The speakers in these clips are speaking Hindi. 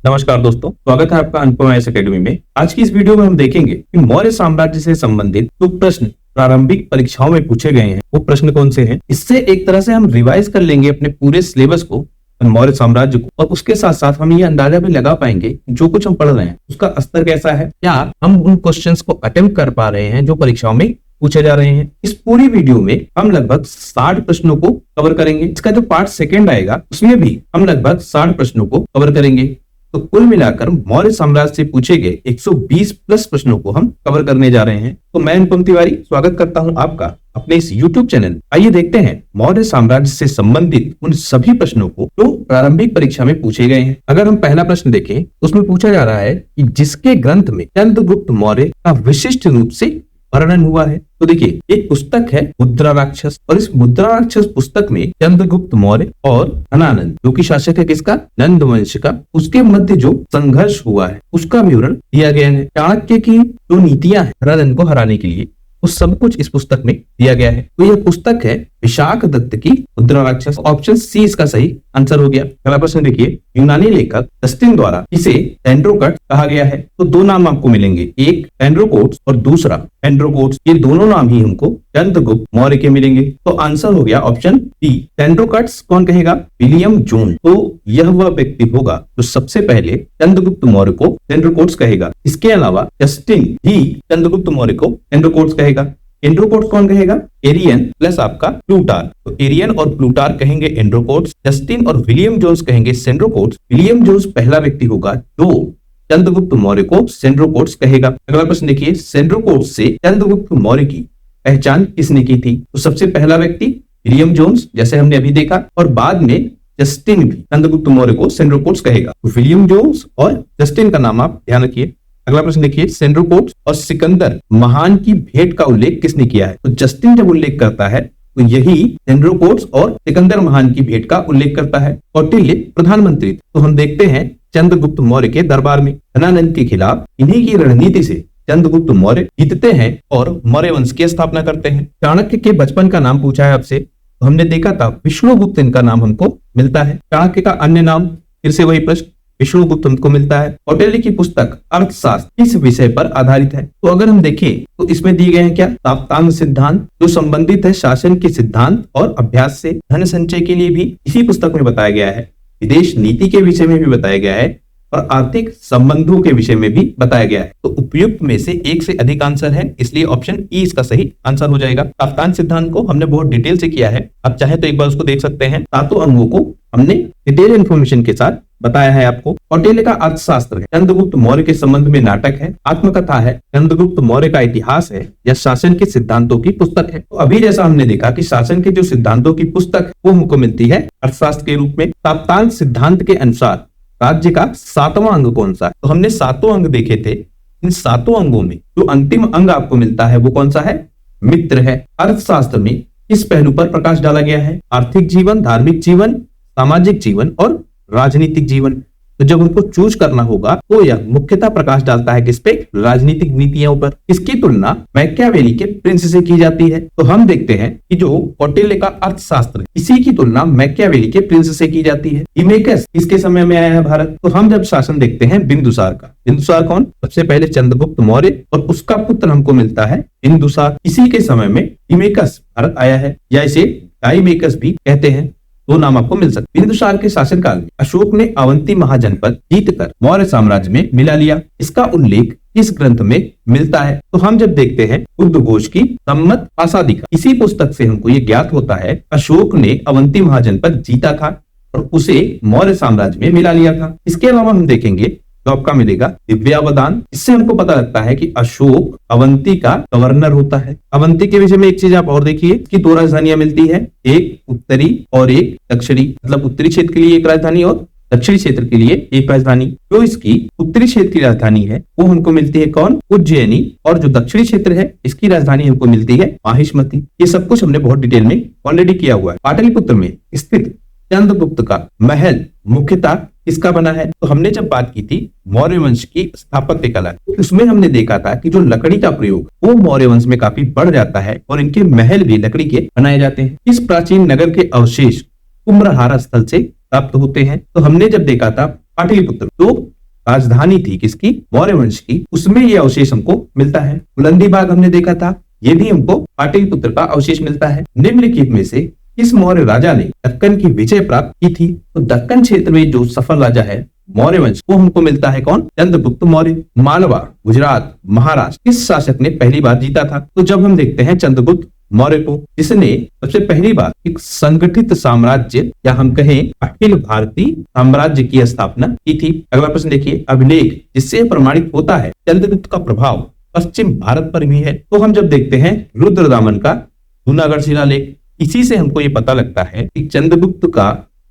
नमस्कार दोस्तों, स्वागत है आपका अनुपम आईएएस एकेडमी में। आज की इस वीडियो में हम देखेंगे कि मौर्य साम्राज्य से संबंधित जो प्रश्न प्रारंभिक परीक्षाओं में पूछे गए हैं वो प्रश्न कौन से हैं। इससे एक तरह से हम रिवाइज कर लेंगे अपने पूरे सिलेबस को, मौर्य साम्राज्य को, और उसके साथ साथ हम ये अंदाजा भी लगा पाएंगे जो कुछ हम पढ़ रहे हैं उसका स्तर कैसा है, क्या हम उन क्वेश्चंस को अटेम्प्ट कर पा रहे हैं जो परीक्षाओं में पूछे जा रहे हैं। इस पूरी वीडियो में हम लगभग 60 प्रश्नों को कवर करेंगे। इसका जो पार्ट सेकंड आएगा उसमें भी हम लगभग 60 प्रश्नों को कवर करेंगे। तो कुल मिलाकर मौर्य साम्राज्य से पूछे गए 120 प्लस प्रश्नों को हम कवर करने जा रहे हैं। तो मैं अनुपम तिवारी स्वागत करता हूं आपका अपने इस YouTube चैनल। आइए देखते हैं मौर्य साम्राज्य से संबंधित उन सभी प्रश्नों को जो प्रारंभिक परीक्षा में पूछे गए हैं। अगर हम पहला प्रश्न देखें, उसमें पूछा जा रहा है कि जिसके ग्रंथ में चंद्रगुप्त मौर्य का विशिष्ट रूप से वर्णन हुआ है। तो देखिए, एक पुस्तक है मुद्रा राक्षस, और इस मुद्रा राक्षस पुस्तक में चंद्रगुप्त मौर्य और धनानंद, जो कि शासक है किसका, नंद वंश का, उसके मध्य जो संघर्ष हुआ है उसका विवरण दिया गया है। चाणक्य की जो नीतियां हैं धनानंद को हराने के लिए, वो सब कुछ इस पुस्तक में दिया गया है। तो यह पुस्तक है विशाख दत्त की मुद्रा राक्षस। ऑप्शन सी इसका सही आंसर हो गया। पहला प्रश्न देखिए, यूनानी लेखक जस्टिन द्वारा इसे एंड्रोकट कहा गया है। तो दो नाम आपको मिलेंगे, एक एंड्रोकोट्स और दूसरा एंड्रोकोट्स। ये दोनों नाम ही हमको चंद्रगुप्त मौर्य के मिलेंगे। तो आंसर हो गया ऑप्शन बी। एंड्रोकट्स कौन कहेगा, विलियम जोन। तो यह वह व्यक्ति होगा जो सबसे पहले चंद्रगुप्त मौर्य को एंड्रोकोट्स कहेगा। इसके अलावा जस्टिन ही चंद्रगुप्त मौर्य को एंड्रोकोट्स कहेगा। एंड्रोकोट्स कौन कहेगा, एरियन प्लस आपका प्लूटार। तो एरियन और प्लूटार कहेंगे एंड्रोकोट्स, जस्टिन और विलियम जोन्स कहेंगे सेंड्रोकोट्स। विलियम जोन्स पहला व्यक्ति होगा जो चंद्रगुप्त मौर्य को सेंड्रोकोट्स कहेगा। अगला प्रश्न देखिए, सेंड्रोकोट्स से चंद्रगुप्त मौर्य की पहचान किसने की थी। तो सबसे पहला व्यक्ति विलियम जोन्स, जैसे हमने अभी देखा, और बाद में जस्टिन भी चंद्रगुप्त मौर्य को सेंड्रोकोट्स कहेगा। तो विलियम जोन्स और जस्टिन का नाम आप ध्यान रखिए। अगला प्रश्न देखिए, सेंड्रोकोट्स और सिकंदर महान की भेंट का उल्लेख किसने किया है। तो जस्टिन जब उल्लेख करता है तो यही सेंड्रोकोट्स और सिकंदर महान की भेंट का उल्लेख करता है। कौटिल्य प्रधानमंत्री, तो हम देखते हैं चंद्रगुप्त मौर्य के दरबार में धनानंद के खिलाफ इन्हीं की रणनीति से चंद्रगुप्त मौर्य जीतते हैं और मौर्य वंश की स्थापना करते हैं। चाणक्य के बचपन का नाम पूछा है आपसे, तो हमने देखा था विष्णुगुप्त इनका नाम हमको मिलता है। चाणक्य का अन्य नाम, फिर से वही प्रश्न, विष्णुगुप्त हमको मिलता है। कौटिल्य की पुस्तक अर्थशास्त्र किस विषय पर आधारित है। तो अगर हम देखें तो इसमें दिए गए हैं क्या, साप्तांग सिद्धांत, जो संबंधित है शासन के सिद्धांत और अभ्यास से। धन संचय के लिए भी इसी पुस्तक में बताया गया है। विदेश नीति के विषय में भी बताया गया है और आर्थिक संबंधों के विषय में भी बताया गया है। तो उपयुक्त में से एक से अधिक आंसर है, इसलिए ऑप्शन ई इसका सही आंसर हो जाएगा। साप्तांग सिद्धांत को हमने बहुत डिटेल से किया है, आप चाहे तो एक बार उसको देख सकते हैं। सातों अंगों को हमने डिटेल इन्फॉर्मेशन के साथ बताया है आपको। कौटिल्य का अर्थशास्त्र है, चंद्रगुप्त मौर्य के संबंध में नाटक है, आत्मकथा है, चंद्रगुप्त मौर्य का इतिहास है, या शासन के सिद्धांतों की पुस्तक है। तो अभी जैसा हमने देखा कि शासन के जो सिद्धांतों की पुस्तक वो हमको मिलती है अर्थशास्त्र के रूप में। साप्तांग सिद्धांत के अनुसार राज्य का 7वां अंग कौन सा है। तो हमने 7 अंग देखे थे, इन 7 अंगों में जो अंतिम अंग आपको मिलता है वो कौन सा है, मित्र है। अर्थशास्त्र में किस पहलू पर प्रकाश डाला गया है, आर्थिक जीवन, धार्मिक जीवन, सामाजिक जीवन और राजनीतिक जीवन। तो जब उनको चूज करना होगा तो यह मुख्यतः प्रकाश डालता है किस पे, राजनीतिक नीतियों पर। इसकी तुलना मैकियावेली के प्रिंस से की जाती है। तो हम देखते हैं कि जो कौटिल्य का अर्थशास्त्र, इसी की तुलना मैकियावेली के प्रिंस से की जाती है। हिमेकस किसके समय में आया है भारत। तो हम जब शासन देखते हैं बिंदुसार का। बिंदुसार कौन, सबसे पहले चंद्रगुप्त मौर्य और उसका पुत्र हमको मिलता है बिंदुसार। इसी के समय में हिमेकस भारत आया है, या इसे डाइमेकस भी कहते हैं। दो नाम आपको मिल सकते। बिंदुसार के शासनकाल में अशोक ने अवंती महाजनपद जीतकर मौर्य साम्राज्य में मिला लिया। इसका उल्लेख इस ग्रंथ में मिलता है। तो हम जब देखते हैं उद्घोष की सम्मत आसादिका, इसी पुस्तक से हमको ये ज्ञात होता है अशोक ने अवंती महाजनपद जीता था और उसे मौर्य साम्राज्य में मिला लिया था। इसके अलावा हम देखेंगे तो आपका मिलेगा दिव्यावदान। इससे हमको पता लगता है कि अशोक अवंती का गवर्नर होता है। अवंती के विषय में एक चीज आप और देखिए कि 2 राजधानियां मिलती है, एक उत्तरी और एक दक्षिणी। मतलब उत्तरी क्षेत्र के लिए एक राजधानी और दक्षिणी क्षेत्र के लिए एक राजधानी। जो इसकी उत्तरी क्षेत्र की राजधानी है वो हमको मिलती है कौन, उज्जैनी, और जो दक्षिणी क्षेत्र है इसकी राजधानी हमको मिलती है माहिष्मती। ये सब कुछ हमने बहुत डिटेल में ऑलरेडी किया हुआ है। पाटलिपुत्र में स्थित चंद्रगुप्त का महल मुख्यतः किसका बना है। तो हमने जब बात की थी मौर्य वंश की स्थापत्य कला, उसमें हमने देखा था कि जो लकड़ी का प्रयोग वो मौर्य वंश में काफी बढ़ जाता है और इनके महल भी लकड़ी के बनाए जाते हैं। इस प्राचीन नगर के अवशेष कुम्भलहारा स्थल से प्राप्त होते हैं। तो हमने जब देखा था पाटलिपुत्र तो राजधानी थी किसकी, मौर्य वंश की, उसमें ये अवशेष हमको मिलता है। बुलंदी बाग हमने देखा था, ये भी हमको पाटलिपुत्र का अवशेष मिलता है। निम्नलिखित में से किस मौर्य राजा ने दक्कन की विजय प्राप्त की थी? तो दक्कन क्षेत्र में जो सफल राजा है मौर्य वंश, वो हमको मिलता है कौन, चंद्रगुप्त मौर्य। मालवा, गुजरात, महाराष्ट्र किस शासक ने पहली बार जीता था? तो जब हम देखते हैं चंद्रगुप्त मौर्य को, जिसने सबसे पहली बार एक संगठित साम्राज्य या हम कहें अखिल भारतीय साम्राज्य की स्थापना की थी। अगला प्रश्न देखिए, अभिलेख जिससे प्रमाणित होता है चंद्रगुप्त का प्रभाव पश्चिम भारत पर भी है। तो हम जब देखते हैं रुद्रदामन का जूनागढ़ शिलालेख, इसी से हमको ये पता लगता है कि चंद्रगुप्त का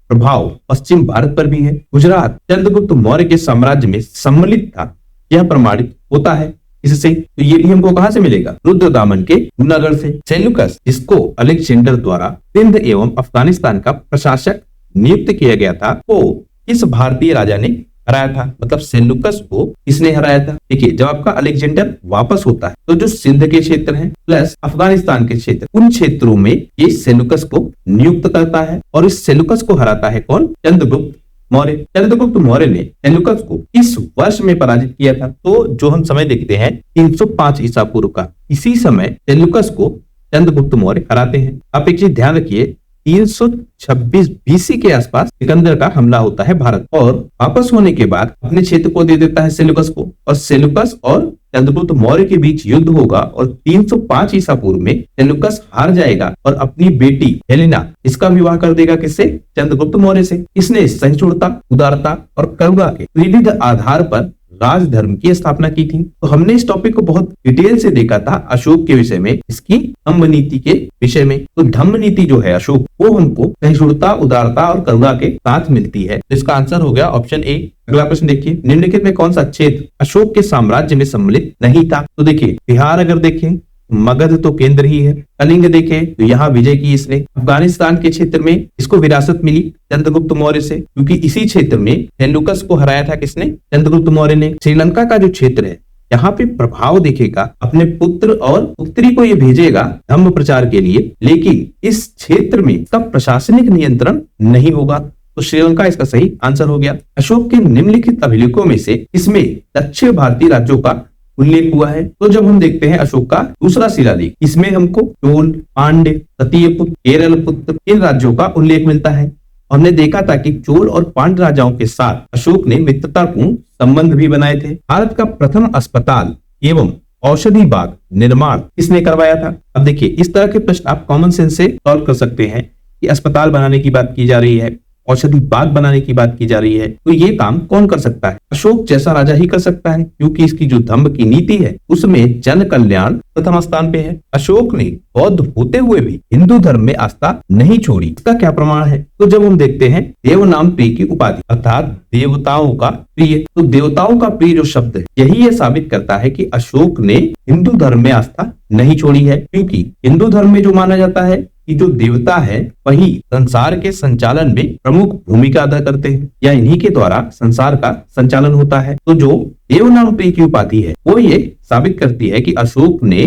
प्रभाव पश्चिम भारत पर भी है। गुजरात चंद्रगुप्त मौर्य के साम्राज्य में सम्मिलित था, यह प्रमाणित होता है इससे। तो ये भी हमको कहां से मिलेगा, रुद्रदामन के जूनागढ़ से। सेल्यूकस, जिसको अलेक्जेंडर द्वारा सिंध एवं अफगानिस्तान का प्रशासक नियुक्त किया गया था, वो इस भारतीय राजा ने हराया था। मतलब सेल्यूकस को किसने हराया था? देखिए, जब आपका अलेक्जेंडर वापस होता है तो जो सिंध के क्षेत्र हैं प्लस अफगानिस्तान के क्षेत्र, उन क्षेत्रों में ये सेल्यूकस को नियुक्त करता है और इस सेल्यूकस को हराता है कौन, चंद्रगुप्त मौर्य। चंद्रगुप्त मौर्य ने सेल्यूकस को इस वर्ष में पराजित किया था। तो जो हम समय देखते हैं 305 ईसा पूर्व का, इसी समय सेल्यूकस को चंद्रगुप्त मौर्य हराते हैं। आप एक चीज ध्यान रखिए, 326 बीसी के आसपास सिकंदर का हमला होता है भारत, और वापस होने के बाद अपने क्षेत्र को दे देता है सेल्यूकस को, और सेल्यूकस और चंद्रगुप्त मौर्य के बीच युद्ध होगा और 305 ईसा पूर्व में सेल्यूकस हार जाएगा और अपनी बेटी हेलेना इसका विवाह कर देगा किससे, चंद्रगुप्त मौर्य से। इसने सहिष्णुता, उदारता और करुणा के त्रिविध आधार पर राजधर्म की स्थापना की थी। तो हमने इस टॉपिक को बहुत डिटेल से देखा था अशोक के विषय में, इसकी धम्म नीति के विषय में। तो धम्म नीति जो है अशोक, वो हमको सहिष्णुता, उदारता और करुणा के साथ मिलती है। तो इसका आंसर हो गया ऑप्शन ए। अगला प्रश्न देखिए, निम्नलिखित में कौन सा क्षेत्र अशोक के साम्राज्य में सम्मिलित नहीं था? तो देखिए, बिहार अगर देखें मगध तो केंद्र ही है, कलिंग देखें तो यहाँ विजय की इसने, अफगानिस्तान के क्षेत्र में इसको विरासत मिली चंद्रगुप्त मौर्य से, क्योंकि इसी क्षेत्र में सेल्यूकस को हराया था किसने, चंद्रगुप्त मौर्य ने। श्रीलंका का जो क्षेत्र है, यहाँ पे प्रभाव देखेगा, अपने पुत्र और पुत्री को ये भेजेगा धम्म प्रचार के लिए, लेकिन इस क्षेत्र में इसका प्रशासनिक नियंत्रण नहीं होगा। तो श्रीलंका इसका सही आंसर हो गया। अशोक के निम्नलिखित अभिलेखों में से इसमें दक्षिण भारतीय राज्यों का उल्लेख हुआ है? तो जब हम देखते हैं अशोक का दूसरा शिलालेख, इसमें हमको चोल, पांड्य, ततीयपुत्र, केरलपुत्र इन राज्यों का उल्लेख मिलता है। हमने देखा था कि चोल और पांड्य राजाओं के साथ अशोक ने मित्रतापूर्ण संबंध भी बनाए थे। भारत का प्रथम अस्पताल एवं औषधि बाग निर्माण किसने करवाया था? अब देखिए, इस तरह के प्रश्न आप कॉमन सेंस से सॉल्व कर सकते हैं कि अस्पताल बनाने की बात की जा रही है, औषधि बाग बनाने की बात की जा रही है, तो ये काम कौन कर सकता है? अशोक जैसा राजा ही कर सकता है, क्योंकि इसकी जो धम्म की नीति है उसमें जन कल्याण प्रथम स्थान पे है। अशोक ने बौद्ध होते हुए भी हिंदू धर्म में आस्था नहीं छोड़ी, इसका क्या प्रमाण है? तो जब हम देखते हैं देवनाम प्रिय की उपाधि, अर्थात देवताओं का प्रिय, तो देवताओं का प्रिय जो शब्द है, यही ये साबित करता है कि अशोक ने हिंदू धर्म में आस्था नहीं छोड़ी है, क्योंकि हिंदू धर्म में जो माना जाता है कि जो देवता है वही संसार के संचालन में प्रमुख भूमिका अदा करते हैं, या इन्हीं के द्वारा संसार का संचालन होता है। तो जो देवनाम प्रिय की उपाधि है वो ये साबित करती है कि अशोक ने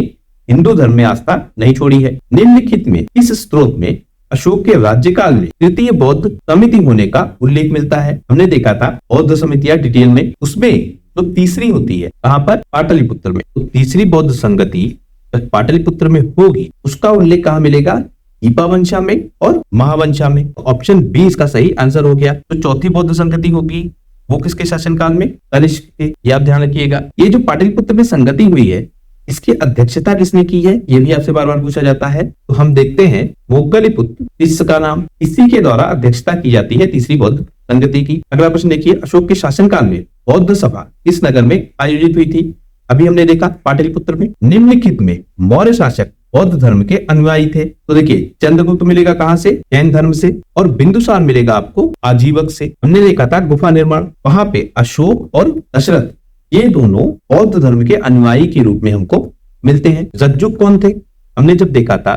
हिंदू धर्म में आस्था नहीं छोड़ी है। निम्नलिखित में इस स्त्रोत में अशोक के राज्यकाल में तृतीय बौद्ध समिति होने का उल्लेख मिलता है। हमने देखा था बौद्ध समितियां डिटेल में, उसमें तो तीसरी होती है कहां पर, पाटलिपुत्र में। तो तीसरी बौद्ध संगति पाटलिपुत्र में होगी, उसका उल्लेख कहां मिलेगा, दीपावंशा में और महावंशा में। ऑप्शन बी इसका सही आंसर हो गया। तो चौथी बौद्ध संगति होगी वो किसके शासनकाल में, कनिष्क के। ये आप ध्यान रखिएगा। ये जो पाटलिपुत्र में संगति हुई है, इसकी अध्यक्षता किसने की है, ये भी आपसे बार बार पूछा जाता है। तो हम देखते हैं मोगलिपुत्र इसका नाम, इसी के द्वारा अध्यक्षता की जाती है तीसरी बौद्ध संगति की। अगला प्रश्न देखिए, अशोक के शासनकाल में बौद्ध सभा किस नगर में आयोजित हुई थी? अभी हमने देखा पाटलिपुत्र में। निम्नलिखित में मौर्य शासक बौद्ध धर्म के अनुयायी थे? तो देखिए, चंद्रगुप्त मिलेगा कहां से, जैन धर्म से, और बिंदुसार मिलेगा आपको आजीवक से। हमने देखा था गुफा निर्माण, वहां पे अशोक और दशरथ ये दोनों बौद्ध धर्म के अनुयायी के रूप में हमको मिलते हैं। रज्जुक कौन थे? हमने जब देखा था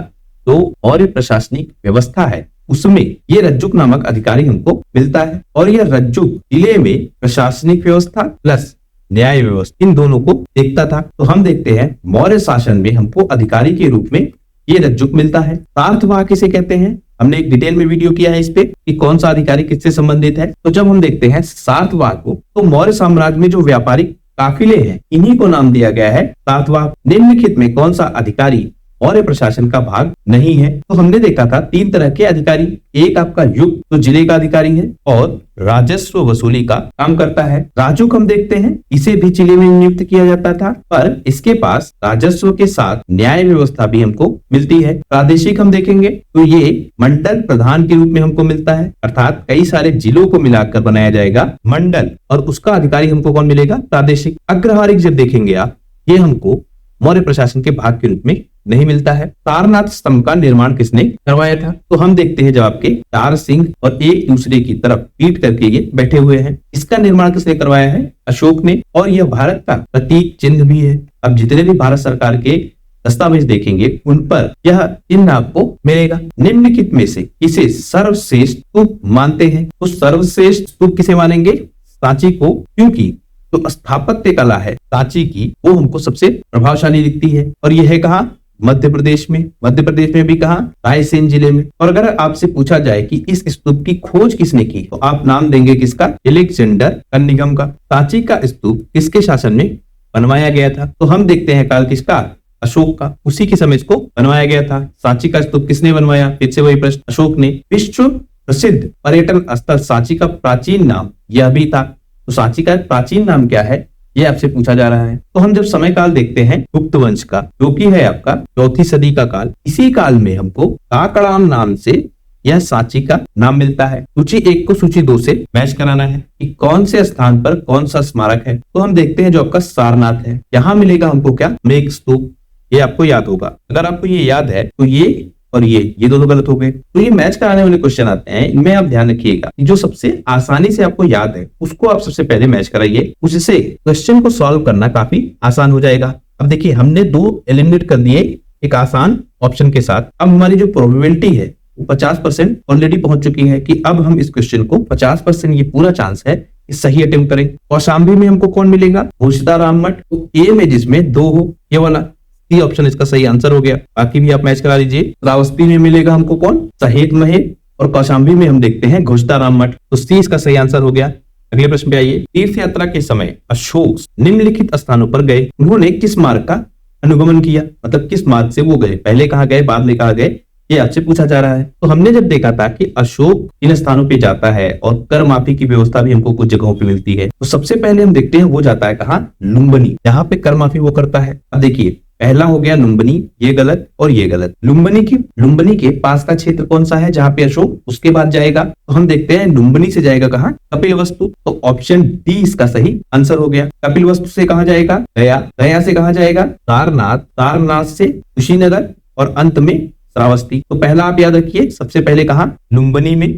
तो मौर्य प्रशासनिक व्यवस्था है उसमें ये रज्जुक नामक अधिकारी हमको मिलता है, और यह रज्जुक जिले में प्रशासनिक व्यवस्था प्लस न्याय व्यवस्था इन दोनों को देखता था। तो हम देखते हैं मौर्य शासन में हमको अधिकारी के रूप में ये रज्जुक मिलता है। सार्थवाह किसे कहते हैं? हमने एक डिटेल में वीडियो किया है इस पे कि कौन सा अधिकारी किससे संबंधित है। तो जब हम देखते हैं सातवाहन को, तो मौर्य साम्राज्य में जो व्यापारिक काफिले हैं इन्हीं को नाम दिया गया है सातवाहन। निम्नलिखित में कौन सा अधिकारी मौर्य प्रशासन का भाग नहीं है। तो हमने देखा था 3 तरह के अधिकारी, एक आपका युक्त तो जिले का अधिकारी है और राजस्व वसूली का काम करता है। राजुक हम देखते हैं इसे भी जिले में नियुक्त किया जाता था, पर इसके पास राजस्व के साथ न्याय व्यवस्था भी हमको मिलती है। प्रादेशिक हम देखेंगे तो ये मंडल प्रधान के रूप में हमको मिलता है, अर्थात कई सारे जिलों को मिलाकर बनाया जाएगा मंडल और उसका अधिकारी हमको कौन मिलेगा, प्रादेशिक। अग्रहारिक जब देखेंगे आप, ये हमको मौर्य प्रशासन के भाग के रूप में नहीं मिलता है। सारनाथ स्तंभ का निर्माण किसने करवाया था, तो हम देखते हैं जब आपके 4 सिंह और एक दूसरे की तरफ पीट करके ये बैठे हुए हैं, इसका निर्माण किसने करवाया है, अशोक ने। और यह भारत का प्रतीक चिन्ह भी है। अब जितने भी भारत सरकार के दस्तावेज देखेंगे उन पर यह चिन्ह आपको मिलेगा। निम्नलिखित में से किसे सर्वश्रेष्ठ स्तूप मानते हैं, तो सर्वश्रेष्ठ स्तूप किसे मानेंगे, सांची को, क्योंकि तो स्थापत्य कला है सांची की वो हमको सबसे प्रभावशाली दिखती है। और यह है कहाँ, मध्य प्रदेश में। मध्य प्रदेश में भी कहा, रायसेन जिले में। और अगर आपसे पूछा जाए कि इस स्तूप की खोज किसने की, तो आप नाम देंगे किसका, अलेक्जेंडर कनिंघम का। सांची का स्तूप किसके शासन में बनवाया गया था, तो हम देखते हैं काल किसका, अशोक का। उसी के समय इसको बनवाया गया था। सांची का स्तूप किसने बनवाया, फिर से वही प्रश्न, अशोक ने। विश्व प्रसिद्ध पर्यटन स्थल सांची का प्राचीन नाम यह भी था, तो सांची का प्राचीन नाम क्या है, ये आपसे पूछा जा रहा है। तो हम जब समय काल देखते हैं गुप्त वंश का, जो कि है आपका 4वीं सदी का काल, इसी काल में हमको काकड़ान नाम से यह सांची का नाम मिलता है। सूची 1 को सूची 2 से मैच कराना है कि कौन से स्थान पर कौन सा स्मारक है। तो हम देखते हैं जो आपका सारनाथ है, यहाँ मिलेगा हमको क्या, मेघ स्तूप। ये आपको याद होगा। अगर आपको ये याद है तो ये और ये दोनों गलत हो गए। तो ये मैच कराने वाले क्वेश्चन आते हैं, इनमें आप ध्यान रखिएगा जो सबसे आसानी से आपको याद है उसको आप सबसे पहले मैच कराइए, उससे क्वेश्चन को सॉल्व करना काफी आसान हो जाएगा। अब देखिए हमने 2 एलिमिनेट कर दिए एक आसान ऑप्शन के साथ। अब हमारी जो प्रोबेबिलिटी है वो 50% ऑलरेडी पहुंच चुकी है कि अब हम इस क्वेश्चन को 50% ये पूरा चांस है कि सही अटेम्प्ट करें। कौशाम्बी में हमको कौन मिलेगा, घोषदाराम मठ। तो ए में जिसमें 2 हो, ये वाला सी ऑप्शन इसका सही आंसर हो गया। बाकी भी आप मैच करा लीजिए। श्रावस्ती में मिलेगा हमको कौन, सहेत महल। और कौशाम्बी में हम देखते हैं घोषदाराम मठ, तो सी इसका सही आंसर हो गया। अगले प्रश्न पे आइए। तीर्थ यात्रा के समय अशोक निम्नलिखित स्थानों पर गए, उन्होंने किस मार्ग का अनुगमन किया, मतलब किस मार्ग से वो गए, पहले कहाँ गए बाद में कहाँ गए, ये आपसे पूछा जा रहा है। तो हमने जब देखा था कि अशोक इन स्थानों पे जाता है और कर माफी की व्यवस्था भी हमको कुछ जगहों पे मिलती है, तो सबसे पहले हम देखते हैं वो जाता है कहाँ, लुम्बिनी, जहाँ पे कर माफी वो करता है। अब देखिए पहला हो गया लुम्बिनी, ये गलत और ये गलत। लुम्बिनी के पास का क्षेत्र कौन सा है जहाँ पे अशोक उसके बाद जाएगा, तो हम देखते हैं लुम्बिनी से जाएगा कहाँ, कपिलवस्तु। तो ऑप्शन डी इसका सही आंसर हो गया। कपिलवस्तु से कहाँ जाएगा, गया। गया से कहाँ जाएगा, सारनाथ। सारनाथ से कुशीनगर और अंत में श्रावस्ती। तो पहला आप याद रखिए, सबसे पहले कहा लुम्बिनी में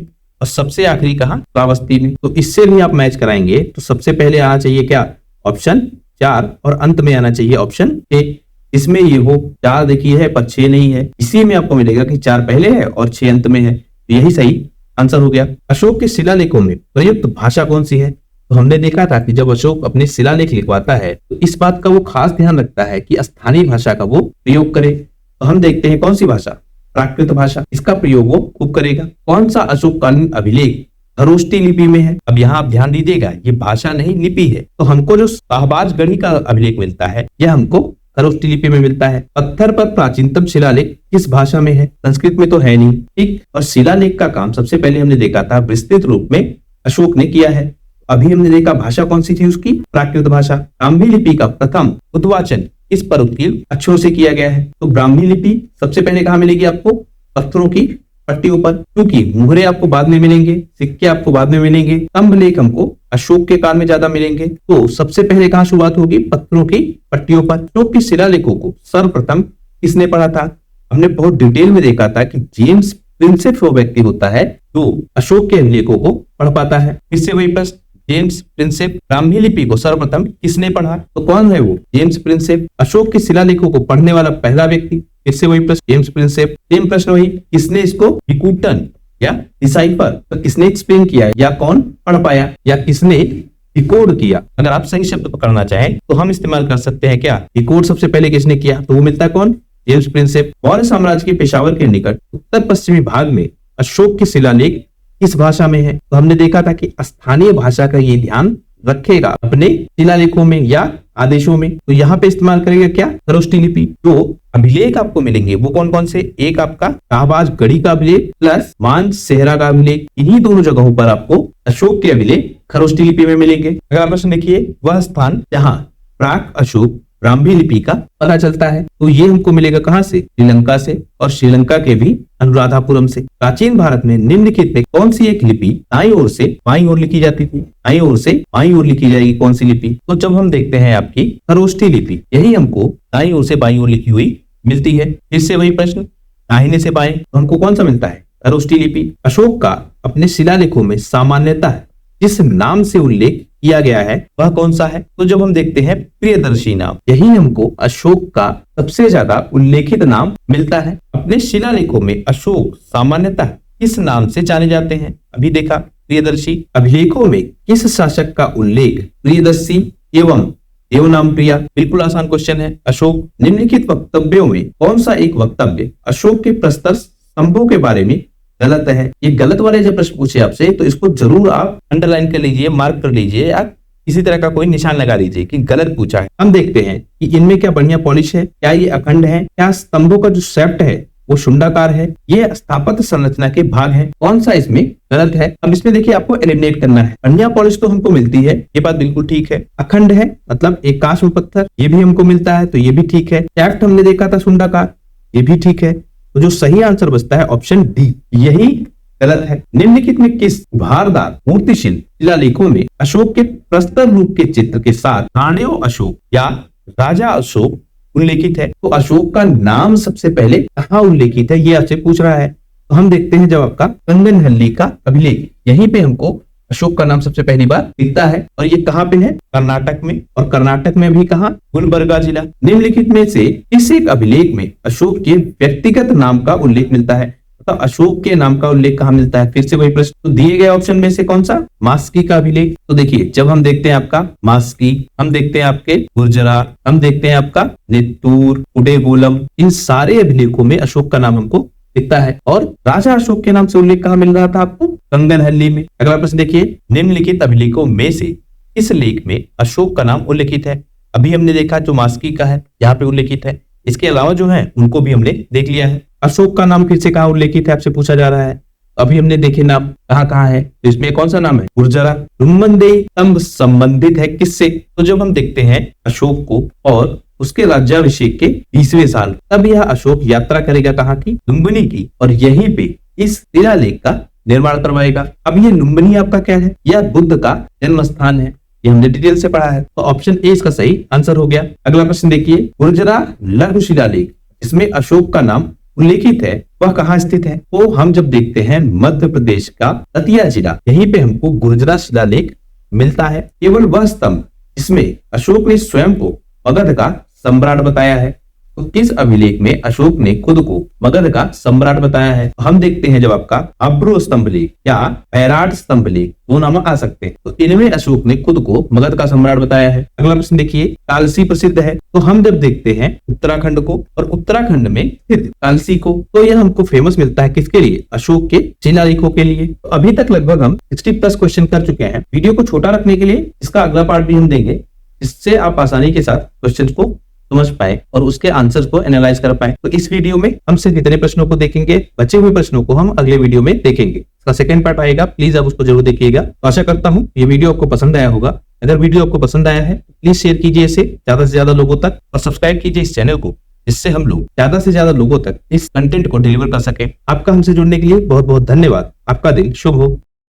और सबसे आखिरी कहा श्रावस्ती में। तो इससे भी आप मैच कराएंगे तो सबसे पहले आना चाहिए क्या, ऑप्शन 4 और अंत में आना चाहिए ऑप्शन 6। इसमें ये हो 4 देखिए है पर 6 नहीं है, इसी में आपको मिलेगा कि 4 पहले है और 6 अंत में है, तो यही सही आंसर हो गया। अशोक के शिलालेखों में प्रयुक्त भाषा कौन सी है, तो हमने देखा था कि जब अशोक अपने शिलालेख लिखवाता है तो इस बात का वो खास ध्यान रखता है कि स्थानीय भाषा का वो प्रयोग करे। तो हम देखते हैं कौन सी भाषा, प्राकृत भाषा, इसका प्रयोग वो खूब करेगा। कौन सा अशोककालीन अभिलेख खरोष्टी लिपि में है, अब यहाँ आप ध्यान दीजिएगा ये भाषा नहीं लिपि है। तो हमको जो शाहबाजगढ़ी का अभिलेख मिलता है यह हमको खरोष्टी लिपि में मिलता है। पत्थर पर प्राचीनतम शिलालेख किस भाषा में है, संस्कृत में तो है नहीं, ठीक। और शिलालेख का काम सबसे पहले हमने देखा था विस्तृत रूप में अशोक ने किया है। अभी हमने देखा भाषा कौन सी थी उसकी, प्राकृत भाषा। ब्राह्मी लिपि का प्रथम उद्वाचन इस पर उत्कीर्ण अक्षरों से किया गया है। तो ब्राह्मी लिपि सबसे पहले कहाँ मिलेगी आपको, पत्थरों की पट्टियों पर, क्योंकि मुहरे आपको बाद में मिलेंगे, सिक्के आपको बाद में मिलेंगे, स्तंभ लेख हमको अशोक के काल में ज्यादा मिलेंगे। तो सबसे पहले कहाँ शुरुआत होगी, पत्थरों की पट्टियों पर। अशोक के शिलालेखों को सर्वप्रथम किसने पढ़ा था, हमने बहुत डिटेल में देखा था कि जेम्स प्रिंसेप वो व्यक्ति होता है जो अशोक के अभिलेखों को पढ़ पाता है। इससे वही प्रश्न, जेम्स प्रिंसेप ब्राह्मी लिपि को सर्वप्रथम किसने पढ़ा, तो कौन है वो, जेम्स प्रिंसेप। अशोक के शिलालेखों को पढ़ने वाला पहला व्यक्ति, इससे वही प्रश्न, जेम्स प्रिंसेप। सेम प्रश्न वही, किसने इसको विकूटन या डिसाइफर, तो किसने एक्सप्लेन किया या कौन पढ़ पाया या किसने डिकोड किया। अगर आप सही शब्द पकड़ना चाहें तो हम इस्तेमाल कर सकते हैं क्या, डिकोड सबसे पहले किसने किया, तो वो मिलता है कौन, जेम्स प्रिंसेप। मौर्य साम्राज्य के पेशावर के निकट उत्तर पश्चिमी भाग में अशोक के शिलालेख किस भाषा में है? तो हमने देखा था कि स्थानीय भाषा का ये ध्यान रखेगा अपने शिलालेखों में या आदेशों में। तो यहाँ पे इस्तेमाल करेगा क्या? खरोष्ठी लिपि। तो अभिलेख आपको मिलेंगे वो कौन कौन से? एक आपका शाहबाज गढ़ी का अभिलेख प्लस मानसेहरा का अभिलेख। इन्हीं दोनों जगहों पर आपको अशोक के अभिलेख खरोष्ठी लिपि में मिलेंगे। अगला प्रश्न देखिए, वह स्थान जहाँ प्राक अशोक ब्राह्मी लिपि का पता चलता है, तो ये हमको मिलेगा कहाँ से? श्रीलंका से, और श्रीलंका के भी अनुराधापुरम से। प्राचीन भारत में निम्नलिखित में कौन सी एक लिपि दाईं ओर से बाईं ओर लिखी जाती थी? दाईं ओर से बाईं ओर लिखी जाएगी कौन सी लिपि? तो जब हम देखते हैं आपकी खरोष्ठी लिपि, यही हमको दाईं ओर से बाईं ओर लिखी हुई मिलती है। इससे वही प्रश्न, दाहिने से बाएं, तो हमको कौन सा मिलता है? खरोष्ठी लिपि। अशोक का अपने शिलालेखों में सामान्यतः जिस नाम से उल्लेख किया गया है वह कौन सा है? तो जब हम देखते हैं प्रियदर्शी नाम, यही हमको अशोक का सबसे ज्यादा उल्लेखित नाम मिलता है। अपने शिलालेखों में अशोक सामान्यतः किस नाम से जाने जाते हैं? अभी देखा प्रियदर्शी। अभिलेखों में किस शासक का उल्लेख प्रियदर्शी एवं देवनाम प्रिया? बिल्कुल आसान क्वेश्चन है। अशोक निम्नलिखित वक्तव्यों में कौन सा एक वक्तव्य अशोक के प्रस्तर स्तंभों के बारे में गलत है? ये गलत वाले जब प्रश्न पूछे आपसे तो इसको जरूर आप अंडरलाइन कर लीजिए, मार्क कर लीजिए या किसी तरह का कोई निशान लगा दीजिए कि गलत पूछा है। हम देखते हैं कि इनमें क्या बढ़िया पॉलिश है, क्या ये अखंड है, क्या स्तंभों का जो शेफ्ट है वो शुंडाकार है, ये स्थापत्य संरचना के भाग है, कौन सा इसमें गलत है? अब इसमें देखिए आपको एलिमिनेट करना है। बढ़िया पॉलिश तो हमको मिलती है, ये बात बिल्कुल ठीक है। अखंड है मतलब एक कांच में पत्थर, ये भी हमको मिलता है, तो ये भी ठीक है। शेफ्ट हमने देखा था शुंडाकार, ये भी ठीक है। तो जो सही आंसर बचता है ऑप्शन डी, यही गलत है। निम्नलिखित में किस भारदार मूर्तिशिल शिलालेखों में अशोक के प्रस्तर रूप के चित्र के साथ खांडेय अशोक या राजा अशोक उल्लेखित है? तो अशोक का नाम सबसे पहले कहाँ उल्लेखित है, ये आपसे पूछ रहा है। तो हम देखते हैं जब आपका कंगनहल्ली का अभिलेख, यहीं पे हमको अशोक का नाम सबसे पहली बार दिखता है, और ये कहाँ पे है? कर्नाटक में। और कर्नाटक में भी कहाँ? गुलबर्गा जिला। निम्नलिखित में से किस एक अभिलेख में अशोक के व्यक्तिगत नाम का उल्लेख मिलता है? तो अशोक के नाम का उल्लेख कहाँ मिलता है? फिर से वही प्रश्न। तो दिए गए ऑप्शन में से कौन सा? मास्की का अभिलेख। तो देखिए जब हम देखते हैं आपका मास्की, हम देखते हैं आपके गुर्जरा, हम देखते हैं आपका नित्तूर, उडेगोलम, इन सारे अभिलेखों में अशोक का नाम हमको दिखता है। और राजा अशोक के नाम से उल्लेख कहाँ मिल रहा था आपको? कंगनहल्ली में। अगला प्रश्न देखिए, निम्नलिखित अभिलेखों में से किस लेख में अशोक का नाम उल्लेखित है? अभी हमने देखा जो मास्की का है यहाँ पे उल्लेखित है, इसके अलावा जो है उनको भी हमने देख लिया है। अशोक का नाम फिर से कहाँ उल्लेखित है आपसे पूछा जा रहा है। अभी हमने देखे नाम कहाँ कहाँ है, तो इसमें कौन सा नाम है? गुर्जरा। रुम्मदेई स्तंभ संबंधित है किससे? तो जब हम देखते हैं अशोक को और उसके राज्याभिषेक के 20वें साल, तब यह अशोक यात्रा करेगा कहाँ की? लुम्बिनी की, और यहीं पे इस शिलालेख का निर्माण करवाएगा। अब ये लुम्बिनी आपका क्या है? यह बुद्ध का जन्म स्थान है, ये हमने डिटेल से पढ़ा है। तो ऑप्शन ए इसका सही आंसर हो गया। अगला प्रश्न देखिए, गुर्जरा लघु शिलालेख इसमें अशोक का नाम उल्लेखित है, वह कहाँ स्थित है? तो हम जब देखते हैं मध्य प्रदेश का दतिया जिला, यहीं पे हमको गुर्जरा शिलालेख मिलता है। केवल वह स्तंभ जिसमें अशोक ने स्वयं को मगध का सम्राट बताया है। तो किस अभिलेख में अशोक ने खुद को मगध का सम्राट बताया है? तो हम देखते हैं जब आपका अब्रो स्तंभ लेख या बैराट स्तंभ लेख, दो नाम आ सकते हैं, तो इनमें अशोक ने खुद को मगध का सम्राट बताया है। अगला प्रश्न देखिए, कालसी प्रसिद्ध है, तो हम जब देखते हैं उत्तराखंड को और उत्तराखंड में स्थित कालसी को, तो यह हमको फेमस मिलता है किसके लिए? अशोक के शिलालेखों के लिए। तो अभी तक लगभग हम 60+ क्वेश्चन कर चुके हैं। वीडियो को छोटा रखने के लिए इसका अगला पार्ट भी हम देंगे, जिससे आप आसानी के साथ क्वेश्चन को समझ पाए और उसके आंसर्स को एनालाइज कर पाए। तो इस वीडियो में हम सिर्फ इतने प्रश्नों को देखेंगे, बचे हुए प्रश्नों को हम अगले वीडियो में देखेंगे। इसका सेकंड पार्ट आएगा, प्लीज आप उसको जरूर देखिएगा। तो आशा करता हूँ ये वीडियो आपको पसंद आया होगा। अगर वीडियो आपको पसंद आया है प्लीज शेयर कीजिए इसे ज्यादा से ज्यादा लोगों तक, और सब्सक्राइब कीजिए इस चैनल को, जिससे हम लोग ज्यादा से ज्यादा लोगों तक इस कंटेंट को डिलीवर कर सके। आपका हमसे जुड़ने के लिए बहुत बहुत धन्यवाद। आपका दिन शुभ हो।